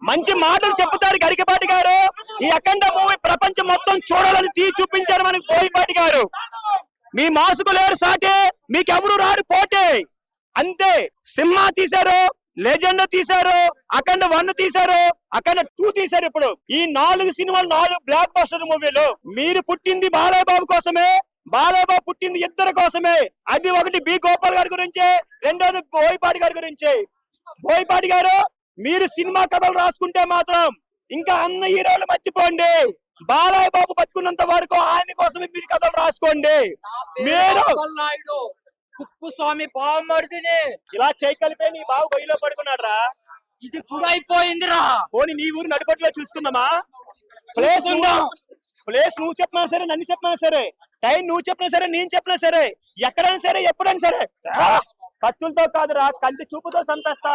మంచి మాటలు చెప్తారు గరికపాటి గారు. ఈ అఖండ మూవీ ప్రపంచం మొత్తం చూడాలని చూపించారు మనకి బోయపాటి గారు. మీ మాసుకు లేరు సాటే, మీకెవరు రారు పోటే. అంతే. సింహ తీశారు, లెజెండ్ తీశారు, అఖండ 1 తీశారు, అఖండ 2 తీశారు. ఇప్పుడు ఈ 4 సినిమాలు 4 బ్లాక్ బస్టర్ మూవీలు. మీరు పుట్టింది బాలయ్య బాబు కోసమే, బాలయ్య బాబు పుట్టింది ఇద్దరు కోసమే. అది ఒకటి బి గోపాల్ గారి గురించే, రెండోది బోయపాటి గారి గురించే. బోయపాటి గారు, మీరు సినిమా కథలు రాసుకుంటే మాత్రం ఇంకా అన్న హీరోలు మర్చిపోండి. బాలయ్య బాబు బతుకున్నంత వరకు ఆయన కోసమే మీరు కథలు రాసుకోండి. మీరు కుక్కుస్వామి బావమరిదిని ఇలా చేయి కలిపే నీ బావు గొయ్యిలో పడుకున్నాడు రా. ఇది కూడా అయిపోయిందిరా. పోనీ నీ ఊరు నడిపట్లో చూసుకుందామా? ప్లేస్ నువ్వు చెప్పినా సరే, నన్ను చెప్పినా సరే, టైం నువ్వు చెప్పినా సరే, నేను చెప్పినా సరే, ఎక్కడైనా సరే, ఎప్పుడైనా సరే, కత్తులతో కాదురా, కంటి చూపుతో చంపేస్తా.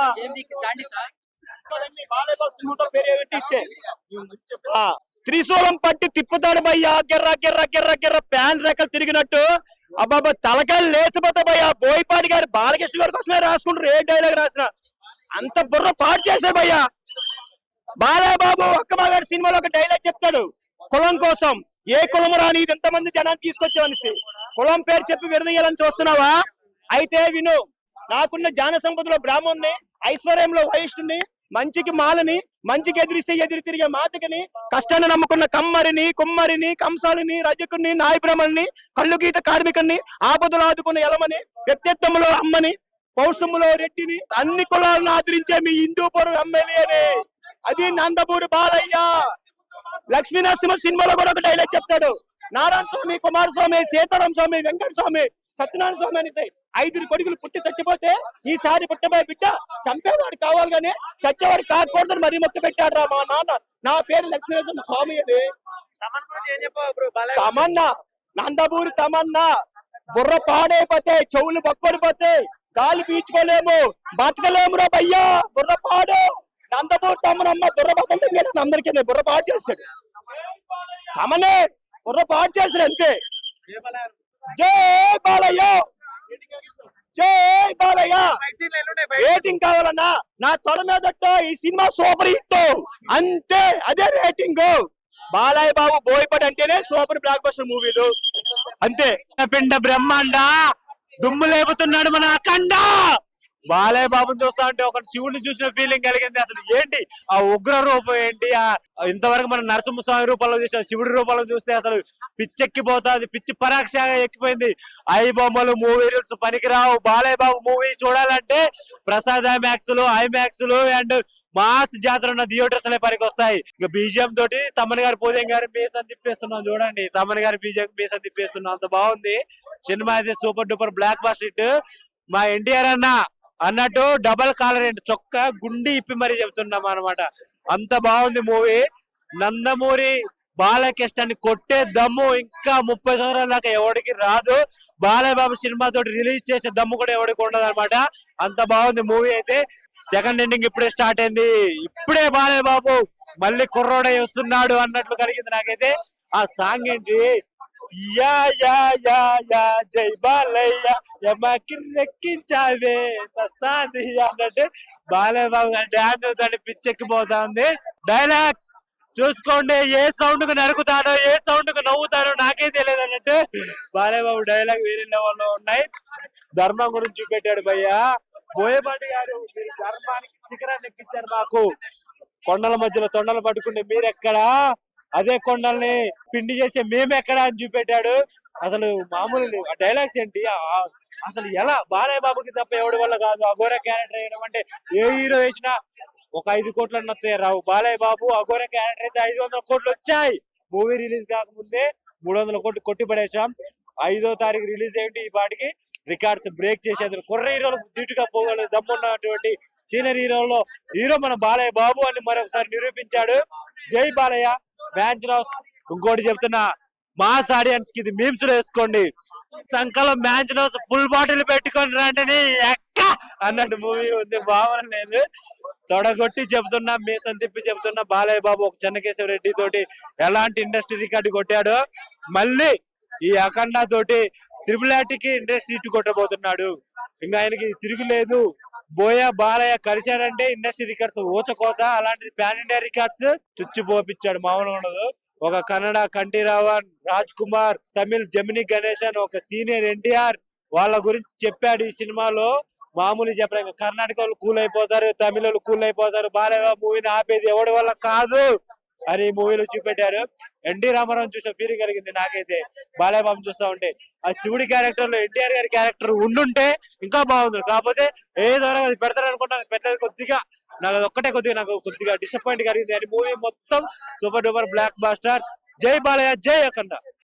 త్రిశూలం పట్టి తిప్పుతాడు భయ్యా, గిర్ర గిర్ర గిర్ర గిర్ర ప్యాన్ రెక్కలు తిరిగినట్టు. అబ్బాబా తలకాయలు లేచిపోతా భయ్యా. బోయపాటి గారు బాలకృష్ణ గారి కోసమే రాసుకుంటారు. ఏ డైలాగ్ రాసిన అంత బుర్ర పాటు చేశారు భయ్యా. బాలయ్య బాబు అక్కమాగారి సినిమాలో ఒక డైలాగ్ చెప్తాడు, కులం కోసం. ఏ కులం రాని ఇది ఎంతమంది జనాన్ని తీసుకొచ్చావనిసి కులం పేరు చెప్పి విడదీయాలని చూస్తున్నావా? అయితే విను, నాకున్న జ్ఞాన సంపదలో బ్రాహ్మణ్ణి, ఐశ్వర్యంలో వైష్ణుని, మంచికి మాలని, మంచికి ఎదిరిస్తే ఎదిరి తిరిగే మాతకిని, కష్టాన్ని నమ్ముకున్న కమ్మరిని, కుమ్మరిని, కంసాలిని, రజకుని, నాయబ్రహ్మణ్ణి, కళ్ళు గీత కార్మికుని, ఆపదలు ఆదుకున్న ఎలమని, వ్యక్తిత్వంలో అమ్మని, పౌష్యములో రెడ్డిని, అన్ని కులాలను ఆదరించే మీ హిందూపురం ఎమ్మెల్యేని. అది నందమూరి బాలయ్య. లక్ష్మీ నరసింహ సినిమాలో కూడా ఒక డైలాగ్ చెప్తాడు, నారాయణ స్వామి, కుమారస్వామి, సీతారామ స్వామి, వెంకట స్వామి, సత్యనారాయణ స్వామి అనేసి 5 కొడుకులు పుట్టి చచ్చిపోతే ఈసారి పుట్టబోయే బిడ్డ చంపేవాడు కావాలి కానీ చచ్చేవాడు కాకూడదని మరీ మొక్క పెట్టాడు రా మా నాన్న. నా పేరు లక్ష్మీనరసింహ స్వామి. అది తమన్నా, నందమూరి తమన్నా. బుర్ర పాడైపోతే, చెవులు బొక్కడిపోతే, గాలి పీల్చుకోలేము, బతకలేము రా భయ్యా. బుర్ర పాడు. నందమూరి తమ్మనమ్మ బుర్ర బతకలే, అందరికీ బుర్ర పాడు చేశాడు. తమనే బుర్ర పాడు చేశాడు అంతే. జై బాలయ్య, జై బాలయ్య. రేటింగ్ కావాలన్నా నా తొడ మీద ఈ సినిమా సూపర్ హిట్ అంతే. అదే రేటింగ్. బాలయ్య బాబు బోయపాటి అంటేనే సూపర్ బ్లాక్ బస్టర్ మూవీలు అంతే. పిండ బ్రహ్మాండ దుమ్ము లేపుతున్నాడు మన అఖండ. బాలయ్య బాబుని చూస్తా ఉంటే ఒక శివుడిని చూసిన ఫీలింగ్ కలిగింది. అసలు ఏంటి ఆ ఉగ్ర రూపం ఏంటి, ఇంతవరకు మన నరసింహస్వామి రూపంలో చూసాం, శివుడి రూపంలో చూస్తే అసలు పిచ్చెక్కిపోతుంది, పిచ్చి పరాక్షగా ఎక్కిపోయింది. ఐ బొమ్మలు, మూవీ రూల్స్ పనికిరావు. బాలయ్య బాబు మూవీ చూడాలంటే ప్రసాద్ ఐమాక్స్ లు అండ్ మాస్ జాతర ఉన్న థియేటర్స్ లే పనికి వస్తాయి. ఇంకా బీజిఎం తోటి తమ్మన్ గారి పూజం గారి మీసం తిప్పేస్తున్నాం చూడండి. తమ్మన్ గారి బీజిఎం మీసం తిప్పేస్తున్నాం, అంత బాగుంది సినిమా. అయితే super duper block buster hit. మా ఎన్టీఆర్ అన్నట్టు డబల్ కాలర్ ఏంటి చొక్కా గుండి ఇప్పి మరీ చెప్తున్నాం అనమాట. అంత బాగుంది మూవీ. నందమూరి బాలకృష్ణని కొట్టే దమ్ము ఇంకా 30 సంవత్సరాల దాకా ఎవరికి రాదు. బాలయ్య బాబు సినిమా తోటి రిలీజ్ చేసే దమ్ము కూడా ఎవరికి ఉండదు అనమాట. అంత బాగుంది మూవీ. అయితే సెకండ్ ఎండింగ్ ఇప్పుడే స్టార్ట్ అయింది. ఇప్పుడే బాలయ్య బాబు మళ్ళీ కుర్రోడై వస్తున్నాడు అన్నట్లు కలిగింది నాకైతే. ఆ సాంగ్ ఏంటి, యా యా యా యా జై బాలయ్య ఎక్కించావే తసాది అన్నట్టు బాలయ్య బాబు డాన్స్ అవుతాడు, పిచ్చెక్కిపోతా ఉంది. డైలాగ్స్ చూసుకోండి, ఏ సౌండ్ కు నరుకుతాడో, ఏ సౌండ్ కు నవ్వుతాడో నాకే తెలియదు అన్నట్టు బాలయ్య బాబు డైలాగ్ వేరే లెవెల్లో ఉన్నాయి. ధర్మం గురించి చూపెట్టాడు భయ్యా. బోయపాటి గారు మీరు ధర్మానికి శిఖరాన్ని ఎక్కించారు. మాకు కొండల మధ్యలో తొండలు పట్టుకుంటే మీరెక్కడా, అదే కొండల్ని పిండి చేసే మేమెక్కడా అని చూపెట్టాడు. అసలు మామూలు డైలాగ్స్ ఏంటి, అసలు ఎలా బాలయ్య బాబుకి తప్ప ఎవడి వల్ల కాదు. అఘోర క్యారెక్టర్ వేయడం అంటే ఏ హీరో వేసినా ఒక 5 కోట్లు అన్నతే రావు. బాలయ్య బాబు అఘోర క్యారెక్టర్ అయితే 500 కోట్లు వచ్చాయి. మూవీ రిలీజ్ కాకముందే 300 కోట్లు కొట్టి పడేసాం. 5వ తారీఖు రిలీజ్ అయ్యి ఈ పాటికి రికార్డ్స్ బ్రేక్ చేసేది. కుర్ర హీరోలకు ధీటుగా పోగలదు దమ్మున్నటువంటి సీనియర్ హీరో మన బాలయ్య బాబు అని మరొకసారి నిరూపించాడు. జై బాలయ్య. మ్యాన్జ్ ఇంకోటి చెప్తున్నా, మాస్ ఆడియన్స్ కి ఇది మీమ్స్ వేసుకోండి. సంకలం మ్యాన్జ్ ఫుల్ బాటిల్ పెట్టుకొని రండి ఎక్క అన్నట్టు మూవీ ఉంది. భావన లేదు, తొడగొట్టి చెప్తున్నా, మీసం తిప్పి చెప్తున్నా. బాలయ్య బాబు ఒక చెన్నకేశవ రెడ్డి తోటి ఎలాంటి ఇండస్ట్రీ రికార్డు కొట్టాడు, మళ్ళీ ఈ అఖండ తోటి త్రిపుల్ ఆర్టీకి ఇండస్ట్రీ ఇటు కొట్టబోతున్నాడు. ఇంకా ఆయనకి తిరుగులేదు. బోయ బాలయ్య కలిశారంటే ఇండస్ట్రీ రికార్డ్స్ ఊచకోత, అలాంటిది పాన్ ఇండియా రికార్డ్స్ చుచ్చి పోపించాడు, మామూలుగా ఉండదు. ఒక కన్నడ కంఠీరావన్, రాజ్ కుమార్, తమిళ్ జమిని గణేశన్, ఒక సీనియర్ ఎన్టీఆర్ వాళ్ళ గురించి చెప్పాడు ఈ సినిమాలో. మామూలు చెప్పలేదు, కర్ణాటక వాళ్ళు కూల్ అయిపోతారు, తమిళ వాళ్ళు కూల్ అయిపోతారు, బాలయ్య మూవీని ఆపేది ఎవడి వల్ల కాదు అని ఈ మూవీలో చూపెట్టారు. ఎన్టీ రామారావు చూసిన ఫీలింగ్ కలిగింది నాకైతే బాలయ్య బాబు చూస్తా ఉంటే. ఆ శివుడి క్యారెక్టర్ లో ఎన్టీఆర్ గారి క్యారెక్టర్ ఉండుంటే ఇంకా బాగుంది. కాకపోతే ఏదో అది పెడతారు అనుకుంటా, అది పెట్టలేదు. కొద్దిగా నాకు అది ఒక్కటే కొద్దిగా డిసప్పాయింట్ కలిగింది. అని మూవీ మొత్తం సూపర్ డూపర్ బ్లాక్ బాస్టర్. జై బాలయ్య, జై అఖండ.